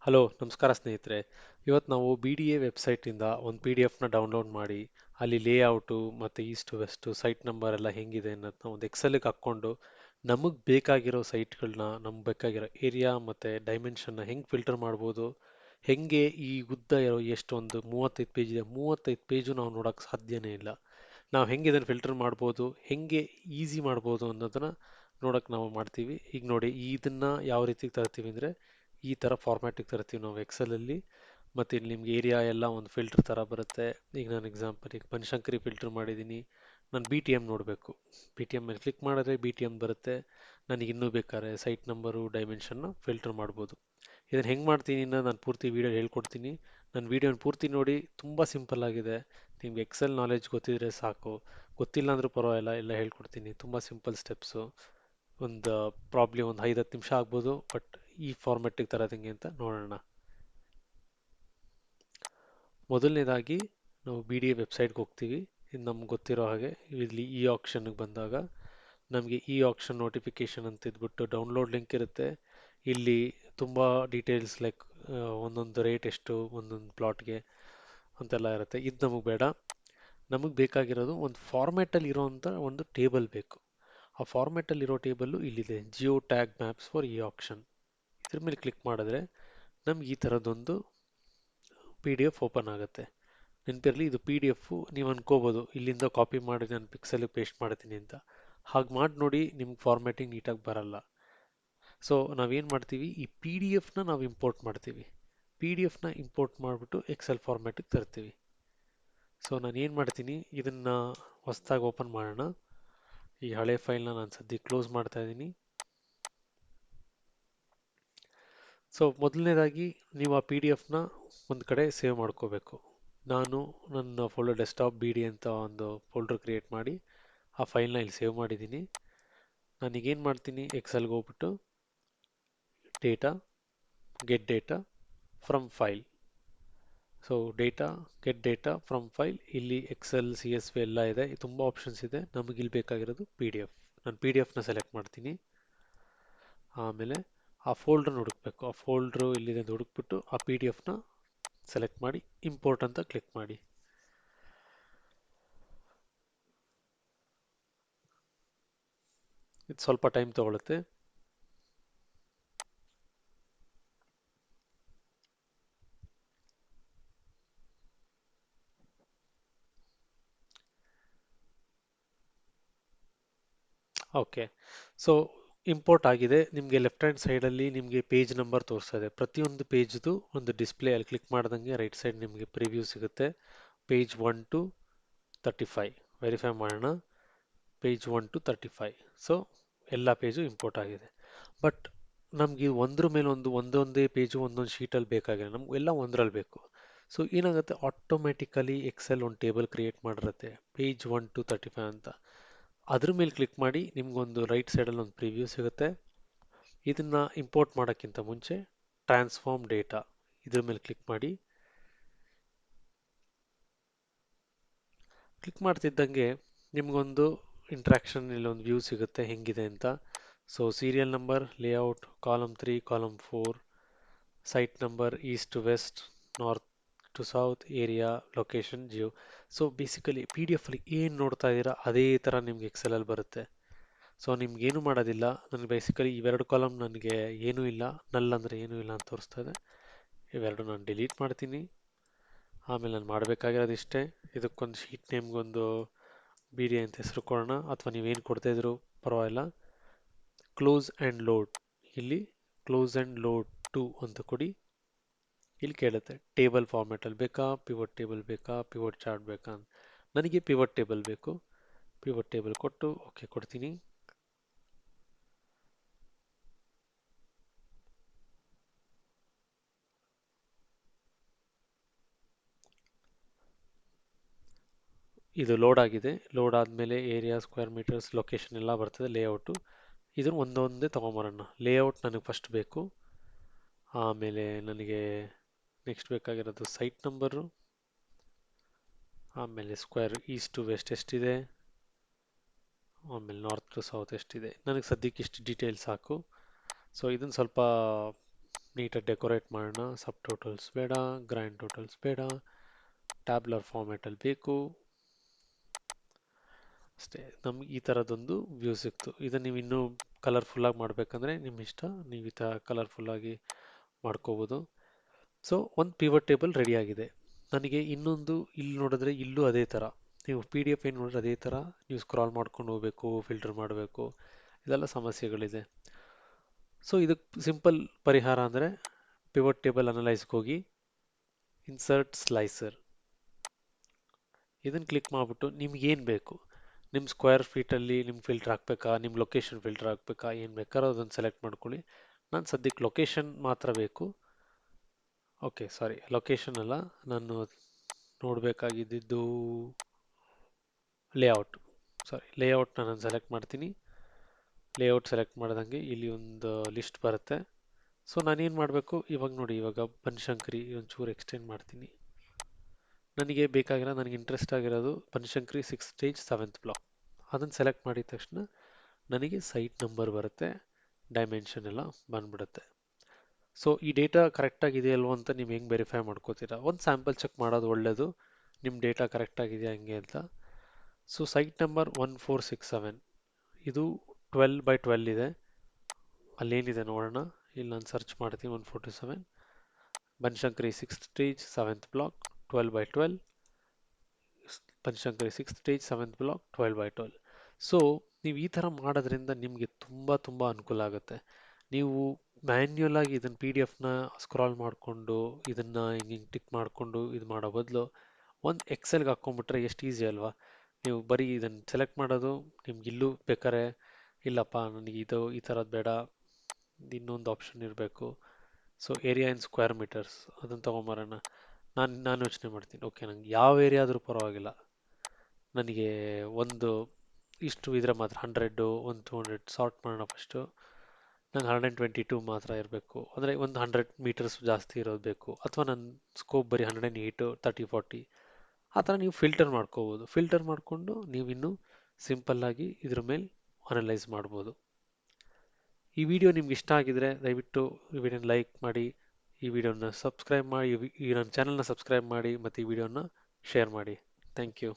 Hello ನಮಸ್ಕಾರ ಸ್ನೇಹಿತರೆ. ಇವತ್ತು ನಾವು ಬಿ ಡಿ ಎ ವೆಬ್ಸೈಟಿಂದ ಒಂದು ಪಿ ಡಿ ಎಫ್ನ ಡೌನ್ಲೋಡ್ ಮಾಡಿ ಅಲ್ಲಿ ಲೇಔಟು ಮತ್ತು ಈಸ್ಟು ವೆಸ್ಟು ಸೈಟ್ ನಂಬರ್ ಎಲ್ಲ ಹೆಂಗಿದೆ ಅನ್ನೋದನ್ನ ಒಂದು ಎಕ್ಸೆಲ್ಗೆ ಹಾಕ್ಕೊಂಡು ನಮಗೆ ಬೇಕಾಗಿರೋ ಸೈಟ್ಗಳನ್ನ ನಮ್ಗೆ ಬೇಕಾಗಿರೋ ಏರಿಯಾ ಮತ್ತು ಡೈಮೆನ್ಷನ್ನ ಹೆಂಗೆ ಫಿಲ್ಟರ್ ಮಾಡ್ಬೋದು, ಹೆಂಗೆ ಈ ಉದ್ದ ಇರೋ ಎಷ್ಟೊಂದು 35 ಪೇಜ್ ಇದೆ, 35 ಪೇಜು ನಾವು ನೋಡೋಕ್ಕೆ ಸಾಧ್ಯನೇ ಇಲ್ಲ. ನಾವು ಹೆಂಗೆ ಇದನ್ನು ಫಿಲ್ಟರ್ ಮಾಡ್ಬೋದು, ಹೆಂಗೆ ಈಸಿ ಮಾಡ್ಬೋದು ಅನ್ನೋದನ್ನ ನೋಡೋಕೆ ನಾವು ಮಾಡ್ತೀವಿ. ಈಗ ನೋಡಿ, ಇದನ್ನು ಯಾವ ರೀತಿ ತರ್ತೀವಿ ಅಂದರೆ ಈ ಥರ ಫಾರ್ಮ್ಯಾಟಿಗೆ ತರ್ತೀವಿ ನಾವು ಎಕ್ಸೆಲಲ್ಲಿ. ಮತ್ತು ಇಲ್ಲಿ ನಿಮ್ಗೆ ಏರಿಯಾ ಎಲ್ಲ ಒಂದು ಫಿಲ್ಟರ್ ಥರ ಬರುತ್ತೆ. ಈಗ ನಾನು ಎಕ್ಸಾಂಪಲ್ ಈಗ ಬನಶಂಕರಿ ಫಿಲ್ಟರ್ ಮಾಡಿದ್ದೀನಿ. ನಾನು ಬಿ ಟಿ ಎಮ್ ನೋಡಬೇಕು, ಬಿ ಟಿ ಎಮ್ ಮೇಲೆ ಕ್ಲಿಕ್ ಮಾಡಿದ್ರೆ ಬಿ ಟಿ ಎಮ್ ಬರುತ್ತೆ. ನನಗೆ ಇನ್ನೂ ಬೇಕಾದ್ರೆ ಸೈಟ್ ನಂಬರು ಡೈಮೆನ್ಷನ್ನ ಫಿಲ್ಟರ್ ಮಾಡ್ಬೋದು. ಇದನ್ನು ಹೆಂಗೆ ಮಾಡ್ತೀನಿ ಅನ್ನೋದು ನಾನು ಪೂರ್ತಿ ವೀಡಿಯೋ ಹೇಳ್ಕೊಡ್ತೀನಿ. ನನ್ನ ವೀಡಿಯೋನ ಪೂರ್ತಿ ನೋಡಿ, ತುಂಬ ಸಿಂಪಲ್ ಆಗಿದೆ. ನಿಮ್ಗೆ ಎಕ್ಸೆಲ್ ನಾಲೆಜ್ ಗೊತ್ತಿದ್ರೆ ಸಾಕು, ಗೊತ್ತಿಲ್ಲ ಅಂದರೂ ಪರವಾಗಿಲ್ಲ, ಎಲ್ಲ ಹೇಳ್ಕೊಡ್ತೀನಿ. ತುಂಬ ಸಿಂಪಲ್ ಸ್ಟೆಪ್ಸು. ಒಂದು ಪ್ರಾಬ್ಲಿ ಒಂದು 5-10 ನಿಮಿಷ ಆಗ್ಬೋದು, ಬಟ್ ಈ ಫಾರ್ಮೆಟ್ಟಿಗೆ ತರೋದು ಹೆಂಗೆ ಅಂತ ನೋಡೋಣ. ಮೊದಲನೇದಾಗಿ ನಾವು ಬಿ ಡಿ ಎ ವೆಬ್ಸೈಟ್ಗೆ ಹೋಗ್ತೀವಿ. ಇದು ನಮ್ಗೆ ಗೊತ್ತಿರೋ ಹಾಗೆ ಇಲ್ಲಿ ಇ ಆಕ್ಷನ್ಗೆ ಬಂದಾಗ ನಮಗೆ ಇ ಆಕ್ಷನ್ ನೋಟಿಫಿಕೇಶನ್ ಅಂತ ಇದ್ಬಿಟ್ಟು ಡೌನ್ಲೋಡ್ ಲಿಂಕ್ ಇರುತ್ತೆ. ಇಲ್ಲಿ ತುಂಬ ಡೀಟೇಲ್ಸ್ ಲೈಕ್ ಒಂದೊಂದು ರೇಟ್ ಎಷ್ಟು ಒಂದೊಂದು ಪ್ಲಾಟ್ಗೆ ಅಂತೆಲ್ಲ ಇರುತ್ತೆ. ಇದು ನಮಗೆ ಬೇಡ. ನಮಗೆ ಬೇಕಾಗಿರೋದು ಒಂದು ಫಾರ್ಮ್ಯಾಟಲ್ಲಿ ಇರೋವಂಥ ಒಂದು ಟೇಬಲ್ ಬೇಕು. ಆ ಫಾರ್ಮ್ಯಾಟಲ್ಲಿರೋ ಟೇಬಲ್ಲು ಇಲ್ಲಿದೆ, geo tag maps for E action. ಇದ್ರ ಮೇಲೆ ಕ್ಲಿಕ್ ಮಾಡಿದ್ರೆ ನಮ್ಗೆ ಈ ಥರದ್ದೊಂದು ಪಿ ಡಿ ಎಫ್ ಓಪನ್ ಆಗುತ್ತೆ. ನೆನಪಿರಲಿ, ಇದು ಪಿ ಡಿ ಎಫ್. ನೀವು ಅನ್ಕೋಬೋದು ಇಲ್ಲಿಂದ ಕಾಪಿ ಮಾಡಿ ನಾನು ಪಿಕ್ಸೆಲ್ಗೆ ಪೇಸ್ಟ್ ಮಾಡ್ತೀನಿ ಅಂತ. ಹಾಗೆ ಮಾಡಿ ನೋಡಿ, ನಿಮ್ಗೆ ಫಾರ್ಮ್ಯಾಟಿಂಗ್ ನೀಟಾಗಿ ಬರಲ್ಲ. ಸೊ ನಾವೇನು ಮಾಡ್ತೀವಿ, ಈ ಪಿ ಡಿ ಎಫ್ನ ನಾವು ಇಂಪೋರ್ಟ್ ಮಾಡ್ತೀವಿ. ಪಿ ಡಿ ಎಫ್ನ ಇಂಪೋರ್ಟ್ ಮಾಡಿಬಿಟ್ಟು ಎಕ್ಸೆಲ್ ಫಾರ್ಮ್ಯಾಟಿಗೆ ತರ್ತೀವಿ. ಸೊ ನಾನು ಏನು ಮಾಡ್ತೀನಿ, ಇದನ್ನು ಹೊಸದಾಗಿ ಓಪನ್ ಮಾಡೋಣ. ಈ ಹಳೆ ಫೈಲ್ನ ನಾನು ಸದ್ಯಕ್ಕೆ ಕ್ಲೋಸ್ ಮಾಡ್ತಾ ಇದ್ದೀನಿ. ಸೊ ಮೊದಲನೇದಾಗಿ ನೀವು ಆ ಪಿ ಡಿ ಎಫ್ನ ಒಂದು ಕಡೆ ಸೇವ್ ಮಾಡ್ಕೋಬೇಕು. ನಾನು ನನ್ನ ಫೋಲ್ಡರ್ ಡೆಸ್ಕ್ಟಾಪ್ ಬಿ ಡಿ ಅಂತ ಒಂದು ಫೋಲ್ಡರ್ ಕ್ರಿಯೇಟ್ ಮಾಡಿ ಆ ಫೈಲ್ನ ಇಲ್ಲಿ ಸೇವ್ ಮಾಡಿದ್ದೀನಿ. ನಾನೀಗೇನು ಮಾಡ್ತೀನಿ, ಎಕ್ಸೆಲ್ಗೆ ಹೋಗ್ಬಿಟ್ಟು data, get data from file. So data, get data from file, ಇಲ್ಲಿ ಎಕ್ಸೆಲ್ ಸಿ ಎಸ್ ವಿ ಎಲ್ಲ ಇದೆ, ತುಂಬ ಆಪ್ಷನ್ಸ್ ಇದೆ. ನಮಗೆ ಇಲ್ಲಿ ಬೇಕಾಗಿರೋದು ಪಿ ಡಿ ಎಫ್. ನಾನು ಪಿ ಡಿ ಎಫ್ನ ಸೆಲೆಕ್ಟ್ ಮಾಡ್ತೀನಿ. ಆಮೇಲೆ ಆ ಫೋಲ್ಡ್ರನ್ನ ಹುಡುಕ್ಬೇಕು. ಆ ಫೋಲ್ಡ್ರು ಇಲ್ಲಿದೆ ಅಂತ ಹುಡುಕ್ಬಿಟ್ಟು ಆ ಪಿ ಡಿ ಎಫ್ನ ಸೆಲೆಕ್ಟ್ ಮಾಡಿ ಇಂಪೋರ್ಟ್ ಅಂತ ಕ್ಲಿಕ್ ಮಾಡಿ. ಇದು ಸ್ವಲ್ಪ ಟೈಮ್ ತಗೊಳುತ್ತೆ. ಓಕೆ, ಸೊ ಇಂಪೋರ್ಟ್ ಆಗಿದೆ. ನಿಮಗೆ ಲೆಫ್ಟ್ ಹ್ಯಾಂಡ್ ಸೈಡಲ್ಲಿ ನಿಮಗೆ ಪೇಜ್ ನಂಬರ್ ತೋರಿಸ್ತಾ ಇದೆ. ಪ್ರತಿಯೊಂದು ಪೇಜ್ದು ಒಂದು ಡಿಸ್ಪ್ಲೇ ಅಲ್ಲಿ ಕ್ಲಿಕ್ ಮಾಡ್ದಂಗೆ ರೈಟ್ ಸೈಡ್ ನಿಮಗೆ ಪ್ರಿವ್ಯೂ ಸಿಗುತ್ತೆ. ಪೇಜ್ 1 to 35 ವೆರಿಫೈ ಮಾಡೋಣ. Page 1 to 35. ಸೊ ಎಲ್ಲ ಪೇಜು ಇಂಪೋರ್ಟ್ ಆಗಿದೆ. ಬಟ್ ನಮಗೆ ಒಂದ್ರ ಮೇಲೆ ಒಂದೊಂದೇ ಪೇಜು ಒಂದೊಂದು ಶೀಟಲ್ಲಿ ಬೇಕಾಗಿಲ್ಲ, ನಮ್ಗೆ ಎಲ್ಲ ಒಂದರಲ್ಲಿ ಬೇಕು. ಸೊ ಏನಾಗುತ್ತೆ, ಆಟೋಮೆಟಿಕಲಿ ಎಕ್ಸೆಲ್ ಒಂದು ಟೇಬಲ್ ಕ್ರಿಯೇಟ್ ಮಾಡಿರುತ್ತೆ ಪೇಜ್ 1 to 35 ಅಂತ. ಅದ್ರ ಮೇಲೆ ಕ್ಲಿಕ್ ಮಾಡಿ ನಿಮ್ಗೊಂದು ರೈಟ್ ಸೈಡಲ್ಲಿ ಒಂದು ಪ್ರಿವ್ಯೂ ಸಿಗುತ್ತೆ. ಇದನ್ನು ಇಂಪೋರ್ಟ್ ಮಾಡೋಕ್ಕಿಂತ ಮುಂಚೆ ಟ್ರಾನ್ಸ್ಫಾರ್ಮ್ ಡೇಟಾ ಇದ್ರ ಮೇಲೆ ಕ್ಲಿಕ್ ಮಾಡಿ. ಕ್ಲಿಕ್ ಮಾಡ್ತಿದ್ದಂಗೆ ನಿಮಗೊಂದು ಇಂಟ್ರಾಕ್ಷನ್ ಇಲ್ಲಿ ಒಂದು ವ್ಯೂ ಸಿಗುತ್ತೆ ಹೆಂಗಿದೆ ಅಂತ. So serial number, layout, column 3, column 4, site number, east to west, north to south, area, location, geo. So basically P D ಎಫಲ್ಲಿ ಏನು ನೋಡ್ತಾ ಇದ್ದೀರಾ ಅದೇ ಥರ ನಿಮ್ಗೆ ಎಕ್ಸೆಲಲ್ಲಿ ಬರುತ್ತೆ. ಸೊ ನಿಮ್ಗೇನು ಮಾಡೋದಿಲ್ಲ. ನನಗೆ ಬೇಸಿಕಲಿ ಇವೆರಡು ಕಾಲಮ್ ನನಗೆ ಏನೂ ಇಲ್ಲ, ನಲ್ ಅಂದರೆ ಏನೂ ಇಲ್ಲ ಅಂತ ತೋರಿಸ್ತಾ ಇದೆ. ಇವೆರಡು ನಾನು ಡಿಲೀಟ್ ಮಾಡ್ತೀನಿ. ಆಮೇಲೆ ನಾನು ಮಾಡಬೇಕಾಗಿರೋದು ಇಷ್ಟೇ. ಇದಕ್ಕೊಂದು ಶೀಟ್ ನೇಮ್ಗೊಂದು ಬಿ ಡಿ ಅಂತ ಹೆಸರು ಕೊಡೋಣ, ಅಥವಾ ನೀವೇನು ಕೊಡ್ತಾಯಿದ್ರು ಪರವಾಗಿಲ್ಲ. ಕ್ಲೋಸ್ ಆ್ಯಂಡ್ ಲೋಡ್, ಇಲ್ಲಿ ಕ್ಲೋಸ್ ಆ್ಯಂಡ್ ಲೋಡ್ ಟು ಅಂತ ಕೊಡಿ. ಇಲ್ಲಿ ಕೇಳುತ್ತೆ ಟೇಬಲ್ ಫಾರ್ಮ್ಯಾಟಲ್ಲಿ ಬೇಕಾ, ಪಿವಟ್ ಟೇಬಲ್ ಬೇಕಾ, ಪಿವಟ್ ಚಾರ್ಟ್ ಬೇಕಾ ಅಂತ. ನನಗೆ ಪಿವಟ್ ಟೇಬಲ್ ಬೇಕು. ಪಿವಟ್ ಟೇಬಲ್ ಕೊಟ್ಟು ಓಕೆ ಕೊಡ್ತೀನಿ. ಇದು ಲೋಡ್ ಆಗಿದೆ. ಲೋಡ್ ಆದಮೇಲೆ ಏರಿಯಾ, ಸ್ಕ್ವೇರ್ ಮೀಟರ್ಸ್, ಲೊಕೇಶನ್ ಎಲ್ಲ ಬರ್ತದೆ, ಲೇಔಟು. ಇದನ್ನು ಒಂದೊಂದೇ ತೊಗೊಂಬರೋಣ. ಲೇಔಟ್ ನನಗೆ ಫಸ್ಟ್ ಬೇಕು. ಆಮೇಲೆ ನನಗೆ ನೆಕ್ಸ್ಟ್ ಬೇಕಾಗಿರೋದು ಸೈಟ್ ನಂಬರು, ಆಮೇಲೆ ಸ್ಕ್ವೇರ್ ಈಸ್ಟ್ ಟು ವೆಸ್ಟ್ ಎಷ್ಟಿದೆ, ಆಮೇಲೆ ನಾರ್ತ್ ಟು ಸೌತ್ ಎಷ್ಟಿದೆ. ನನಗೆ ಸದ್ಯಕ್ಕೆ ಇಷ್ಟು ಡೀಟೇಲ್ಸ್ ಸಾಕು. ಸೊ ಇದನ್ನು ಸ್ವಲ್ಪ ನೀಟಾಗಿ ಡೆಕೋರೇಟ್ ಮಾಡೋಣ. ಸಬ್ ಟೋಟಲ್ಸ್ ಬೇಡ, ಗ್ರ್ಯಾಂಡ್ ಟೋಟಲ್ಸ್ ಬೇಡ, ಟ್ಯಾಬ್ಲರ್ ಫಾರ್ಮ್ಯಾಟಲ್ಲಿ ಬೇಕು ಅಷ್ಟೇ. ನಮ್ಗೆ ಈ ಥರದೊಂದು ವ್ಯೂ ಸಿಕ್ತು. ಇದನ್ನು ನೀವು ಇನ್ನೂ ಕಲರ್ಫುಲ್ಲಾಗಿ ಮಾಡಬೇಕಂದ್ರೆ ನಿಮ್ಮ ಇಷ್ಟ, ನೀವು ಈ ಥರ ಕಲರ್ಫುಲ್ಲಾಗಿ ಮಾಡ್ಕೋಬೋದು. ಸೊ ಒಂದು ಪಿವಟ್ ಟೇಬಲ್ ರೆಡಿ ಆಗಿದೆ. ನನಗೆ ಇನ್ನೊಂದು ಇಲ್ಲಿ ನೋಡಿದ್ರೆ ಇಲ್ಲೂ ಅದೇ ಥರ ನೀವು ಪಿ ಡಿ ಎಫ್ ಏನು ನೋಡಿದ್ರೆ ಅದೇ ಥರ ನೀವು ಸ್ಕ್ರಾಲ್ ಮಾಡ್ಕೊಂಡು ಹೋಗ್ಬೇಕು, ಫಿಲ್ಟರ್ ಮಾಡಬೇಕು, ಇದೆಲ್ಲ ಸಮಸ್ಯೆಗಳಿದೆ. ಸೊ ಇದಕ್ಕೆ ಸಿಂಪಲ್ ಪರಿಹಾರ ಅಂದರೆ ಪಿವಟ್ ಟೇಬಲ್ ಅನಲೈಸ್ಗೆ ಹೋಗಿ ಇನ್ಸರ್ಟ್ ಸ್ಲೈಸರ್ ಇದನ್ನು ಕ್ಲಿಕ್ ಮಾಡಿಬಿಟ್ಟು ನಿಮ್ಗೆ ಏನು ಬೇಕು, ನಿಮ್ಮ ಸ್ಕ್ವೇರ್ ಫೀಟಲ್ಲಿ ನಿಮ್ಮ ಫಿಲ್ಟರ್ ಹಾಕ್ಬೇಕಾ, ನಿಮ್ಮ ಲೊಕೇಶನ್ ಫಿಲ್ಟರ್ ಹಾಕ್ಬೇಕಾ, ಏನು ಬೇಕಾದ್ರೂ ಅದನ್ನು ಸೆಲೆಕ್ಟ್ ಮಾಡ್ಕೊಳ್ಳಿ. ನಾನು ಸದ್ಯಕ್ಕೆ ಲೊಕೇಶನ್ ಮಾತ್ರ ಬೇಕು. ಓಕೆ ಸಾರಿ, ಲೊಕೇಶನ್ ಅಲ್ಲ, ನಾನು ನೋಡಬೇಕಾಗಿದ್ದು ಲೇಔಟ್. ಸಾರಿ, ಲೇಔಟ್ನ ನಾನು ಸೆಲೆಕ್ಟ್ ಮಾಡ್ತೀನಿ. ಲೇಔಟ್ ಸೆಲೆಕ್ಟ್ ಮಾಡ್ದಂಗೆ ಇಲ್ಲಿ ಒಂದು ಲಿಸ್ಟ್ ಬರುತ್ತೆ. ಸೊ ನಾನೇನು ಮಾಡಬೇಕು ಇವಾಗ ನೋಡಿ, ಇವಾಗ ಬನಶಂಕರಿ ಒಂಚೂರು ಎಕ್ಸ್ಟೆಂಡ್ ಮಾಡ್ತೀನಿ. ನನಗೆ ಇಂಟ್ರೆಸ್ಟ್ ಆಗಿರೋದು Banashankari 6th stage 7th block. ಅದನ್ನು ಸೆಲೆಕ್ಟ್ ಮಾಡಿದ ತಕ್ಷಣ ನನಗೆ ಸೈಟ್ ನಂಬರ್ ಬರುತ್ತೆ, ಡೈಮೆನ್ಷನ್ ಎಲ್ಲ ಬಂದ್ಬಿಡುತ್ತೆ. ಸೊ ಈ ಡೇಟಾ ಕರೆಕ್ಟಾಗಿದೆ ಅಲ್ವೋ ಅಂತ ನೀವು ಹೆಂಗೆ ವೆರಿಫೈ ಮಾಡ್ಕೋತೀರಾ? ಒಂದು ಸ್ಯಾಂಪಲ್ ಚೆಕ್ ಮಾಡೋದು ಒಳ್ಳೆಯದು, ನಿಮ್ಮ ಡೇಟಾ ಕರೆಕ್ಟಾಗಿದೆಯಾ ಹಂಗೆ ಅಂತ. ಸೊ ಸೈಟ್ ನಂಬರ್ 1467 ಇದು 12 by 12 ಇದೆ. ಅಲ್ಲೇನಿದೆ ನೋಡೋಣ. ಇಲ್ಲಿ ನಾನು ಸರ್ಚ್ ಮಾಡ್ತೀನಿ 1427 Banashankari 6th stage 7th block 12 by 12 Banashankari 6th stage 7th block 12 by 12. So ನೀವು ಈ ಥರ ಮಾಡೋದ್ರಿಂದ ನಿಮಗೆ ತುಂಬ ಅನುಕೂಲ ಆಗುತ್ತೆ. ನೀವು ಮ್ಯಾನ್ಯುಯಲ್ ಆಗಿ ಇದನ್ನು ಪಿ ಡಿ ಎಫ್ನ ಸ್ಕ್ರಾಲ್ ಮಾಡಿಕೊಂಡು ಇದನ್ನು ಹಿಂಗೆ ಟಿಕ್ ಮಾಡಿಕೊಂಡು ಇದು ಮಾಡೋ ಬದಲು ಒಂದು ಎಕ್ಸೆಲ್ಗೆ ಹಾಕ್ಕೊಂಬಿಟ್ರೆ ಎಷ್ಟು ಈಸಿ ಅಲ್ವಾ? ನೀವು ಬರೀ ಇದನ್ನು ಸೆಲೆಕ್ಟ್ ಮಾಡೋದು, ನಿಮ್ಗೆ ಇಲ್ಲೂ ಬೇಕಾರೆ ಇಲ್ಲಪ್ಪ ನನಗೆ ಇದು ಈ ಥರದ್ದು ಬೇಡ, ಇನ್ನೊಂದು ಆಪ್ಷನ್ ಇರಬೇಕು. So area in square metres ಅದನ್ನು ತೊಗೊಂಬರೋಣ. ನಾನು ಯೋಚನೆ ಮಾಡ್ತೀನಿ, ಓಕೆ ನಂಗೆ ಯಾವ ಏರಿಯಾ ಆದರೂ ಪರವಾಗಿಲ್ಲ, ನನಗೆ ಒಂದು ಇಷ್ಟು ಇದ್ರೆ ಮಾತ್ರ 100 ಒಂದು 200 ಸಾರ್ಟ್ ಮಾಡೋಣ ಫಸ್ಟು. ನಂಗೆ 122 ಮಾತ್ರ ಇರಬೇಕು, ಅಂದರೆ ಒಂದು 100 ಮೀಟರ್ಸ್ ಜಾಸ್ತಿ ಇರೋದು ಬೇಕು, ಅಥವಾ ನನ್ನ ಸ್ಕೋಪ್ ಬರೀ 108 30 40 ಆ ಥರ ನೀವು ಫಿಲ್ಟರ್ ಮಾಡ್ಕೋಬೋದು. ಫಿಲ್ಟರ್ ಮಾಡಿಕೊಂಡು ನೀವು ಇನ್ನೂ ಸಿಂಪಲ್ಲಾಗಿ ಇದ್ರ ಮೇಲೆ ಅನಲೈಸ್ ಮಾಡ್ಬೋದು. ಈ ವಿಡಿಯೋ ನಿಮ್ಗೆ ಇಷ್ಟ ಆಗಿದ್ರೆ ದಯವಿಟ್ಟು ಈ ವಿಡಿಯೋನ ಲೈಕ್ ಮಾಡಿ, ಈ ವಿಡಿಯೋನ ಸಬ್ಸ್ಕ್ರೈಬ್ ಮಾಡಿ, ಈ ನನ್ನ ಚಾನಲ್ನ ಸಬ್ಸ್ಕ್ರೈಬ್ ಮಾಡಿ, ಮತ್ತು ಈ ವಿಡಿಯೋನ ಶೇರ್ ಮಾಡಿ. Thank you.